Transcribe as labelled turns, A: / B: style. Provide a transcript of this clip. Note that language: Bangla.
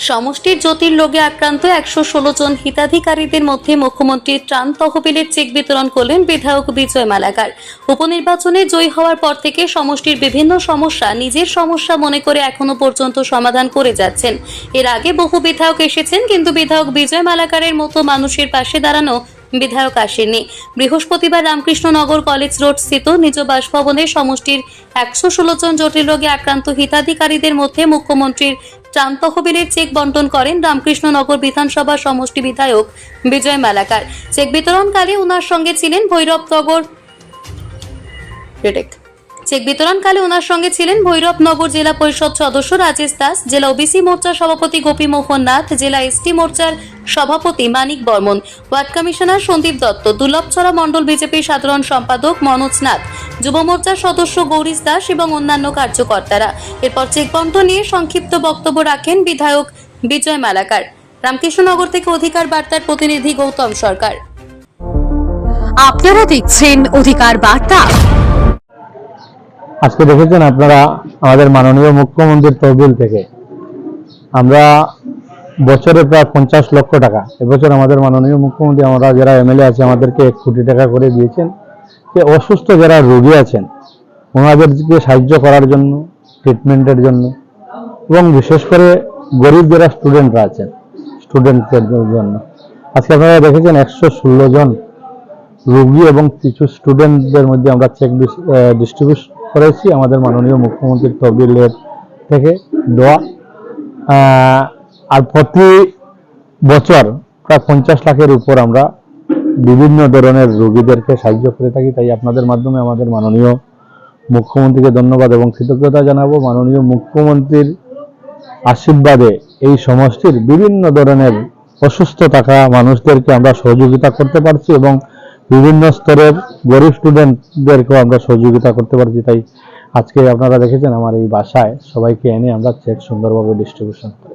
A: সমষ্টির জটিল রোগে আক্রান্ত 116 জন হিতাধিকারীদের মধ্যে মুখ্যমন্ত্রী ত্রাণ তহবিলের চেক বিতরণ করলেন বিধায়ক বিজয় মালাকার। উপনির্বাচনে জয়ী হওয়ার পর থেকে সমষ্টির বিভিন্ন সমস্যা নিজের সমস্যা মনে করে এখনো পর্যন্ত সমাধান করে যাচ্ছেন। এর আগে বহু বিধায়ক এসেছেন, কিন্তু বিধায়ক বিজয় মালাকারের মতো মানুষের পাশে দাঁড়ানো বিধায়ক আসেননি। বৃহস্পতিবার রামকৃষ্ণনগর কলেজ রোড স্থিত নিজ বাসভবনে সমষ্টির 116 জন জটিল রোগে আক্রান্ত হিতাধিকারীদের মধ্যে মুখ্যমন্ত্রীর ত্রাণ তহবিলের চেক বন্টন করেন রামকৃষ্ণনগর বিধানসভা সমষ্টি বিধায়ক বিজয় মালাকার। চেক বিতরণকালে ওনার সঙ্গে ছিলেন ভৈরবনগর জেলা পরিষদ সদস্য রাজেশ দাস, জেলা ওবিসি মোর্চার সভাপতি গোপীমোহন নাথ, জেলা এসটি মোর্চার সভাপতি মানিক বর্মন, ওয়ার্ড কমিশনার সন্দীপ দত্ত, দুর্লভছড়া মণ্ডল বিজেপির সাধারণ সম্পাদক মনোজ নাথ, যুব মোর্চার সদস্য গৌরীশ দাস এবং অন্যান্য কার্যকর্তারা। এরপর চেক বন্টন নিয়ে সংক্ষিপ্ত বক্তব্য রাখেন বিধায়ক বিজয় মালাকার। রামকৃষ্ণনগর থেকে অধিকার বার্তার প্রতিনিধি গৌতম সরকার।
B: আপনারা দেখছেন অধিকার বার্তা।
C: আজকে দেখেছেন আপনারা আমাদের মাননীয় মুখ্যমন্ত্রীর তহবিল থেকে আমরা বছরে প্রায় 50 লক্ষ টাকা এবছর আমাদের মাননীয় মুখ্যমন্ত্রী, আমরা যারা এমএলএ আছে আমাদেরকে 1 কোটি টাকা করে দিয়েছেন, যে অসুস্থ যারা রোগী আছেন ওনাদেরকে সাহায্য করার জন্য, ট্রিটমেন্টের জন্য, এবং বিশেষ করে গরিব যারা স্টুডেন্টরা আছেন স্টুডেন্টদের জন্য। আজকে আপনারা দেখেছেন 116 জন রোগী এবং কিছু স্টুডেন্টদের মধ্যে আমরা চেক ডিস্ট্রিবিউট করেছি আমাদের মাননীয় মুখ্যমন্ত্রীর তহবিলের থেকে দেওয়া। আর প্রতি বছর প্রায় 50 লাখের উপর আমরা বিভিন্ন ধরনের রোগীদেরকে সাহায্য করে থাকি। তাই আপনাদের মাধ্যমে আমাদের মাননীয় মুখ্যমন্ত্রীকে ধন্যবাদ এবং কৃতজ্ঞতা জানাবো। মাননীয় মুখ্যমন্ত্রীর আশীর্বাদে এই সমষ্টির বিভিন্ন ধরনের অসুস্থ থাকা মানুষদেরকে আমরা সহযোগিতা করতে পারছি এবং বিভিন্ন স্তরের গরিব স্টুডেন্টদেরকেও আমরা সহযোগিতা করতে পারছি। তাই আজকে আপনারা দেখেছেন আমার এই বাসায় সবাইকে এনে আমরা চেক সুন্দরভাবে ডিস্ট্রিবিউশন করি।